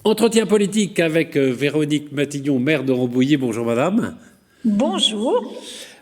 Entretien politique avec Véronique Matillon, maire de Rambouillet. Bonjour madame. Bonjour.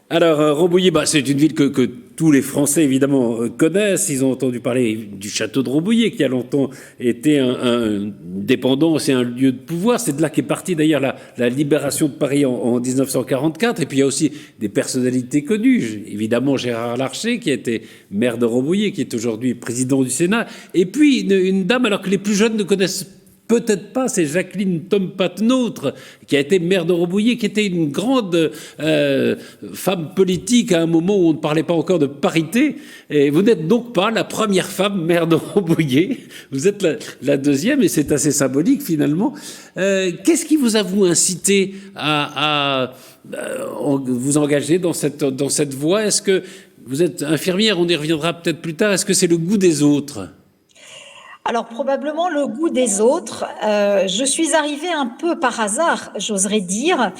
Alors Rambouillet, c'est une ville que tous les Français évidemment connaissent. Ils ont entendu parler du château de Rambouillet qui a longtemps été un dépendance et un lieu de pouvoir. C'est de là qu'est partie d'ailleurs la libération de Paris en 1944. Et puis il y a aussi des personnalités connues. Évidemment Gérard Larcher qui a été maire de Rambouillet, qui est aujourd'hui président du Sénat. Et puis une dame alors que les plus jeunes ne connaissent peut-être pas, c'est Jacqueline Tom-Patnôtre, qui a été maire de Rambouillet, qui était une grande femme politique à un moment où on ne parlait pas encore de parité. Et vous n'êtes donc pas la première femme maire de Rambouillet, vous êtes la deuxième, et c'est assez symbolique finalement. Qu'est-ce qui vous a vous incité à vous engager dans cette voie? Est-ce que vous êtes infirmière, on y reviendra peut-être plus tard, est-ce que c'est le goût des autres? Alors probablement le goût des autres. Je suis arrivée un peu par hasard, j'oserais dire,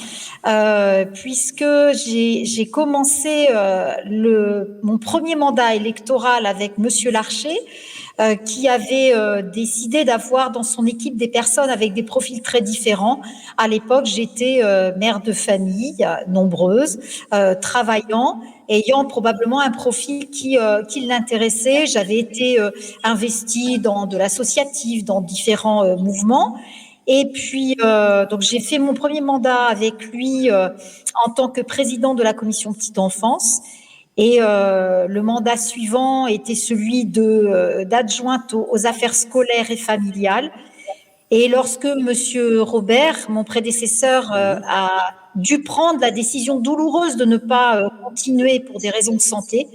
puisque j'ai commencé mon premier mandat électoral avec Monsieur Larcher, qui avait décidé d'avoir dans son équipe des personnes avec des profils très différents. À l'époque, j'étais mère de famille, nombreuse, travaillant, ayant probablement un profil qui l'intéressait. J'avais été investie dans de l'associatif, dans différents mouvements. Et puis, donc j'ai fait mon premier mandat avec lui en tant que président de la commission petite enfance. Et le mandat suivant était celui d'adjointe aux affaires scolaires et familiales. Et lorsque Monsieur Robert, mon prédécesseur, a dû prendre la décision douloureuse de ne pas continuer pour des raisons de santé,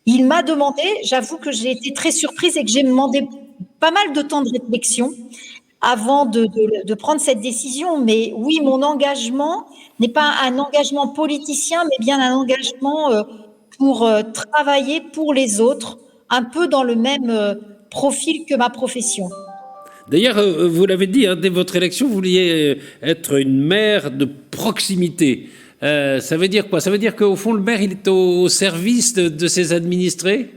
il m'a demandé, j'avoue que j'ai été très surprise et que j'ai demandé pas mal de temps de réflexion avant de prendre cette décision. Mais oui, mon engagement n'est pas un engagement politicien, mais bien un engagement pour travailler pour les autres, un peu dans le même profil que ma profession. D'ailleurs, vous l'avez dit, dès votre élection, vous vouliez être une maire de proximité. Ça veut dire quoi? Ça veut dire qu'au fond, le maire, il est au service de ses administrés?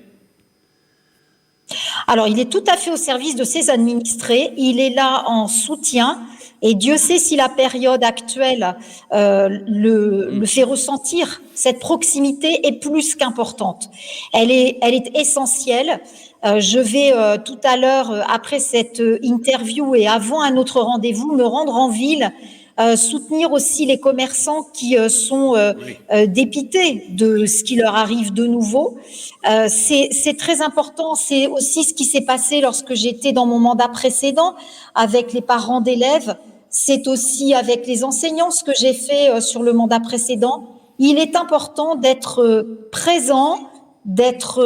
Alors, il est tout à fait au service de ses administrés. Il est là en soutien. Et Dieu sait si la période actuelle le fait ressentir. Cette proximité est plus qu'importante. Elle est essentielle. Je vais tout à l'heure, après cette interview et avant un autre rendez-vous, me rendre en ville, soutenir aussi les commerçants qui sont dépités de ce qui leur arrive de nouveau. C'est très important. C'est aussi ce qui s'est passé lorsque j'étais dans mon mandat précédent avec les parents d'élèves. C'est aussi avec les enseignants ce que j'ai fait sur le mandat précédent. Il est important d'être présent, d'être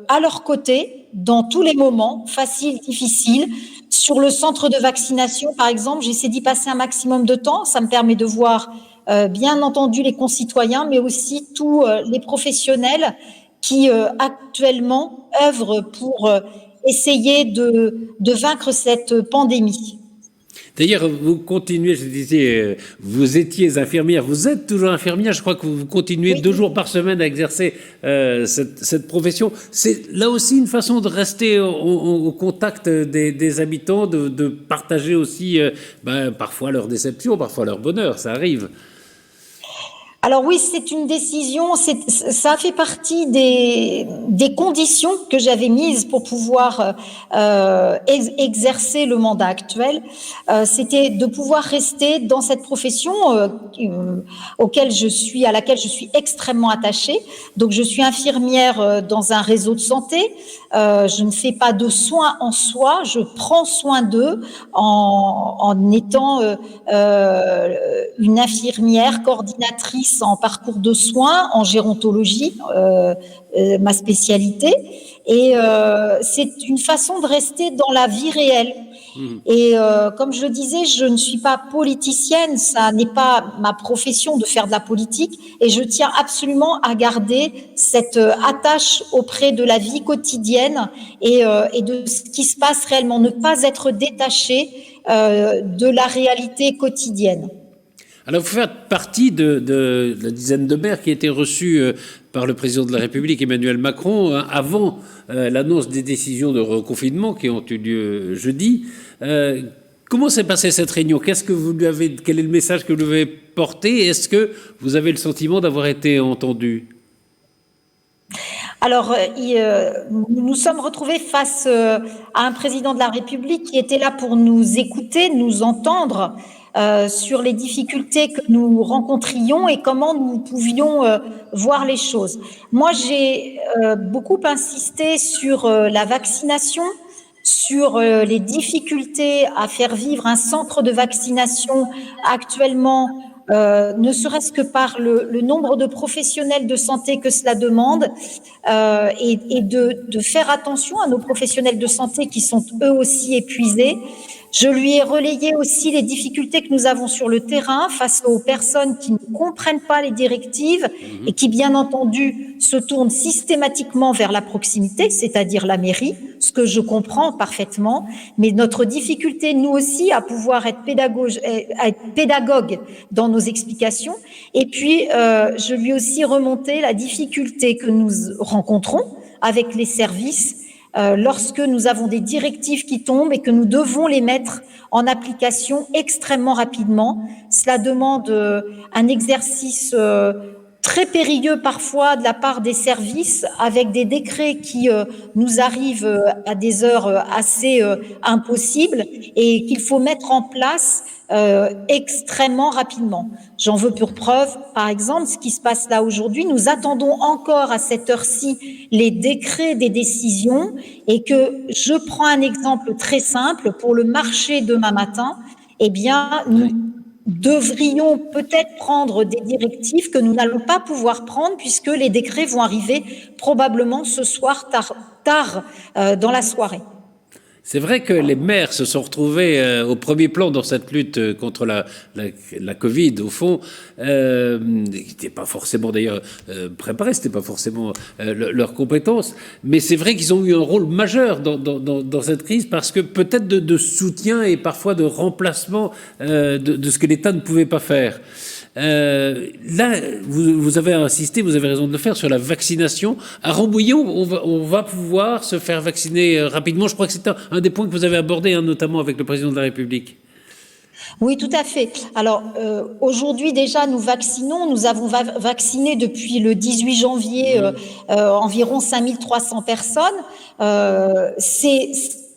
à leur côté dans tous les moments, faciles, difficiles. Sur le centre de vaccination, par exemple, j'essaie d'y passer un maximum de temps. Ça me permet de voir, bien entendu, les concitoyens, mais aussi tous les professionnels qui actuellement œuvrent pour essayer de vaincre cette pandémie. D'ailleurs, vous continuez, je disais, vous étiez infirmière, vous êtes toujours infirmière, je crois que vous continuez Oui. 2 jours par semaine à exercer cette profession. C'est là aussi une façon de rester au contact des habitants, de partager aussi parfois leur déception, parfois leur bonheur, ça arrive. Alors oui, c'est une décision, ça fait partie des conditions que j'avais mises pour pouvoir exercer le mandat actuel. C'était de pouvoir rester dans cette profession à laquelle je suis extrêmement attachée. Donc je suis infirmière dans un réseau de santé. Je ne fais pas de soins en soi, je prends soin d'eux en étant une infirmière coordinatrice en parcours de soins, en gérontologie, ma spécialité. Et c'est une façon de rester dans la vie réelle. Et comme je le disais, je ne suis pas politicienne, ça n'est pas ma profession de faire de la politique, et je tiens absolument à garder cette attache auprès de la vie quotidienne et de ce qui se passe réellement, ne pas être détaché de la réalité quotidienne. Alors, vous faites partie de la dizaine de maires qui a été reçus par le président de la République, Emmanuel Macron, avant l'annonce des décisions de reconfinement qui ont eu lieu jeudi. Comment s'est passée cette réunion? Quel est le message que vous lui avez porté? Est-ce que vous avez le sentiment d'avoir été entendu? Alors, nous nous sommes retrouvés face à un président de la République qui était là pour nous écouter, nous entendre sur les difficultés que nous rencontrions et comment nous pouvions voir les choses. Moi, j'ai beaucoup insisté sur la vaccination, sur les difficultés à faire vivre un centre de vaccination actuellement, ne serait-ce que par le nombre de professionnels de santé que cela demande, et de faire attention à nos professionnels de santé qui sont eux aussi épuisés. Je lui ai relayé aussi les difficultés que nous avons sur le terrain face aux personnes qui ne comprennent pas les directives et qui, bien entendu, se tournent systématiquement vers la proximité, c'est-à-dire la mairie, ce que je comprends parfaitement. Mais notre difficulté, nous aussi, à pouvoir être pédagogue dans nos explications. Et puis, je lui ai aussi remonté la difficulté que nous rencontrons avec les services lorsque nous avons des directives qui tombent et que nous devons les mettre en application extrêmement rapidement. Cela demande un exercice très périlleux parfois de la part des services, avec des décrets qui nous arrivent à des heures assez impossibles et qu'il faut mettre en place extrêmement rapidement. J'en veux pour preuve, par exemple, ce qui se passe là aujourd'hui. Nous attendons encore à cette heure-ci les décrets des décisions, et que je prends un exemple très simple pour le marché demain matin. Eh bien, nous devrions peut-être prendre des directives que nous n'allons pas pouvoir prendre puisque les décrets vont arriver probablement ce soir tard dans la soirée. C'est vrai que les maires se sont retrouvés au premier plan dans cette lutte contre la Covid, au fond, qui n'était pas forcément d'ailleurs préparés, c'était pas forcément leur compétence, mais c'est vrai qu'ils ont eu un rôle majeur dans cette crise, parce que peut-être de soutien et parfois de remplacement de ce que l'État ne pouvait pas faire. Là, vous avez insisté, vous avez raison de le faire, sur la vaccination. À Rambouillet, on va pouvoir se faire vacciner rapidement. Je crois que c'est un des points que vous avez abordé, hein, notamment avec le président de la République. Oui, tout à fait. Alors, aujourd'hui déjà, nous vaccinons. Nous avons vacciné depuis le 18 janvier environ 5300 personnes.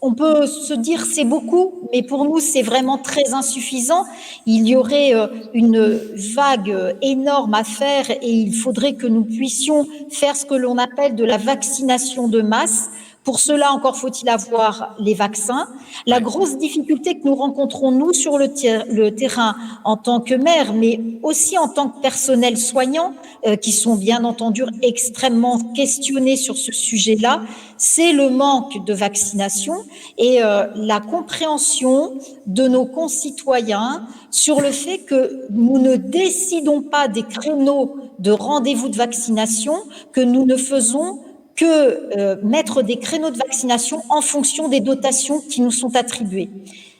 On peut se dire c'est beaucoup, mais pour nous, c'est vraiment très insuffisant. Il y aurait une vague énorme à faire et il faudrait que nous puissions faire ce que l'on appelle de la vaccination de masse. Pour cela, encore faut-il avoir les vaccins. La grosse difficulté que nous rencontrons, nous, sur le terrain, en tant que maire, mais aussi en tant que personnel soignant, qui sont bien entendu extrêmement questionnés sur ce sujet-là, c'est le manque de vaccination et la compréhension de nos concitoyens sur le fait que nous ne décidons pas des créneaux de rendez-vous de vaccination, que nous ne faisons que mettre des créneaux de vaccination en fonction des dotations qui nous sont attribuées.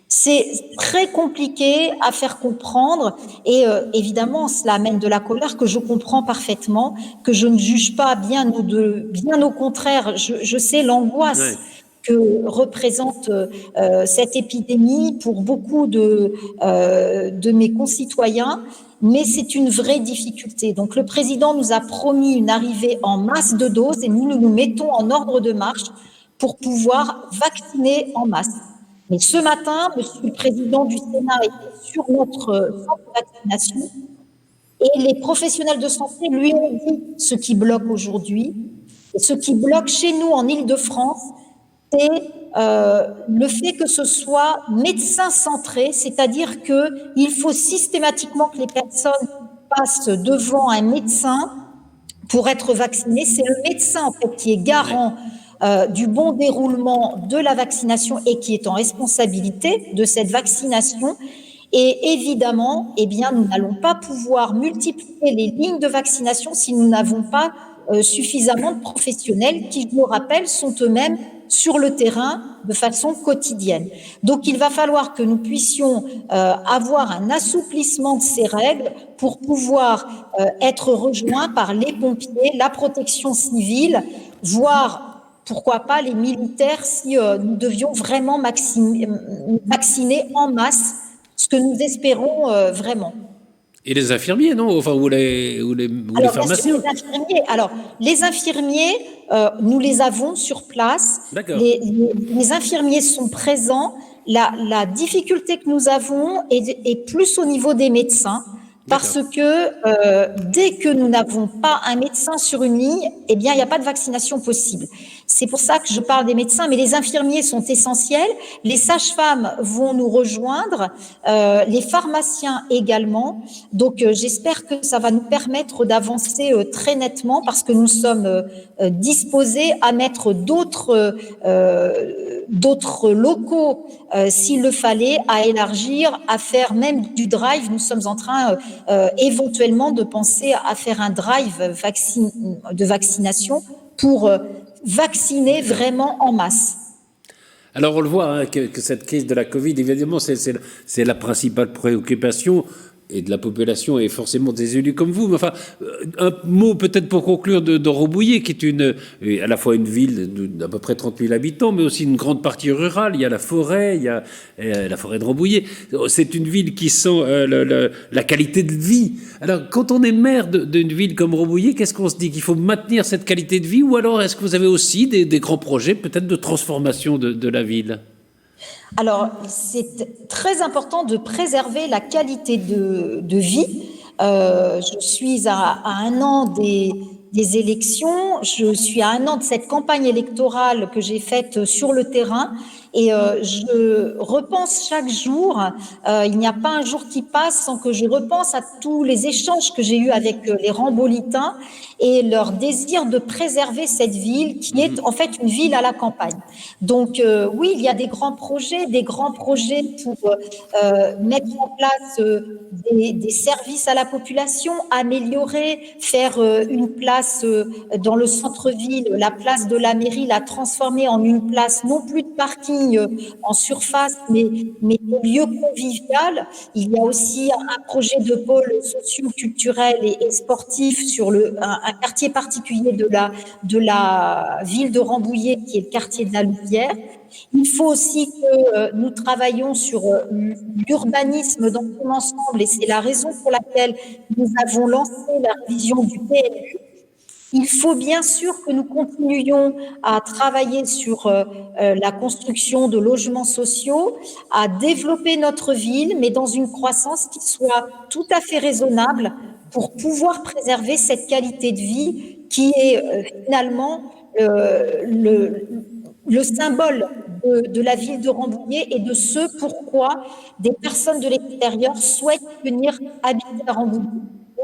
C'est très compliqué à faire comprendre et évidemment, cela amène de la colère que je comprends parfaitement, que je ne juge pas, bien au contraire. Je sais l'angoisse que représente cette épidémie pour beaucoup de mes concitoyens. Mais c'est une vraie difficulté. Donc, le président nous a promis une arrivée en masse de doses et nous nous mettons en ordre de marche pour pouvoir vacciner en masse. Mais ce matin, Monsieur le Président du Sénat était sur notre centre de vaccination et les professionnels de santé lui ont dit ce qui bloque aujourd'hui. Et ce qui bloque chez nous en Île-de-France, c'est le fait que ce soit médecin centré, c'est-à-dire qu'il faut systématiquement que les personnes passent devant un médecin pour être vaccinées. C'est le médecin en fait qui est garant du bon déroulement de la vaccination et qui est en responsabilité de cette vaccination. Et évidemment, eh bien, nous n'allons pas pouvoir multiplier les lignes de vaccination si nous n'avons pas suffisamment de professionnels qui, je le rappelle, sont eux-mêmes sur le terrain de façon quotidienne. Donc, il va falloir que nous puissions avoir un assouplissement de ces règles pour pouvoir être rejoints par les pompiers, la protection civile, voire pourquoi pas les militaires si nous devions vraiment vacciner en masse, ce que nous espérons vraiment. Et les infirmiers, non? Enfin, ou les Alors, pharmaciens. Les infirmiers, nous les avons sur place. D'accord. Les infirmiers sont présents. La difficulté que nous avons est plus au niveau des médecins. Parce que dès que nous n'avons pas un médecin sur une ligne, eh bien, il n'y a pas de vaccination possible. C'est pour ça que je parle des médecins, mais les infirmiers sont essentiels. Les sages-femmes vont nous rejoindre, les pharmaciens également. Donc, j'espère que ça va nous permettre d'avancer très nettement parce que nous sommes disposés à mettre d'autres locaux, s'il le fallait, à élargir, à faire même du drive. Nous sommes en train éventuellement de penser à faire un drive de vaccination pour vacciner vraiment en masse. Alors on le voit hein, que cette crise de la Covid, évidemment, c'est la principale préoccupation et de la population et forcément des élus comme vous. Mais enfin, un mot peut-être pour conclure de Rambouillet, qui est à la fois une ville d'à peu près 30 000 habitants, mais aussi une grande partie rurale. Il y a la forêt, il y a la forêt de Rambouillet. C'est une ville qui sent la qualité de vie. Alors, quand on est maire d'une ville comme Rambouillet, qu'est-ce qu'on se dit? Qu'il faut maintenir cette qualité de vie? Ou alors, est-ce que vous avez aussi des grands projets, peut-être de transformation de la ville? Alors, c'est très important de préserver la qualité de vie. Je suis à un an des élections, je suis à un an de cette campagne électorale que j'ai faite sur le terrain et je repense chaque jour, il n'y a pas un jour qui passe sans que je repense à tous les échanges que j'ai eus avec les Rambolitains et leur désir de préserver cette ville qui est en fait une ville à la campagne. Donc oui, il y a des grands projets pour mettre en place des services à la population, améliorer, faire une place dans le centre-ville, la place de la mairie, la transformer en une place non plus de parking en surface, mais de lieu convivial. Il y a aussi un projet de pôle socio-culturel et sportif sur un quartier particulier de la ville de Rambouillet, qui est le quartier de la Louvière. Il faut aussi que nous travaillions sur l'urbanisme dans son ensemble, et c'est la raison pour laquelle nous avons lancé la révision du PLU. Il faut bien sûr que nous continuions à travailler sur la construction de logements sociaux, à développer notre ville, mais dans une croissance qui soit tout à fait raisonnable pour pouvoir préserver cette qualité de vie qui est finalement le symbole de la ville de Rambouillet et de ce pourquoi des personnes de l'extérieur souhaitent venir habiter à Rambouillet.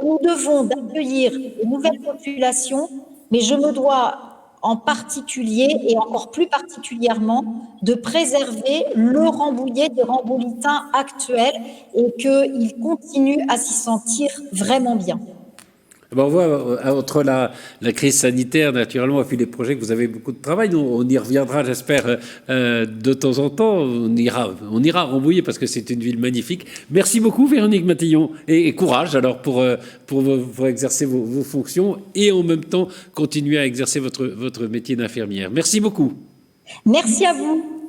Nous devons d'accueillir de nouvelles populations, mais je me dois en particulier et encore plus particulièrement de préserver le Rambouillet des Ramboulitains actuels et qu'ils continuent à s'y sentir vraiment bien. Ben on voit, entre la crise sanitaire, naturellement, et puis les projets, que vous avez beaucoup de travail. On y reviendra, j'espère, de temps en temps. On ira à Rambouillet parce que c'est une ville magnifique. Merci beaucoup, Véronique Matillon. Et courage, alors, pour exercer vos fonctions et en même temps continuer à exercer votre métier d'infirmière. Merci beaucoup. Merci à vous.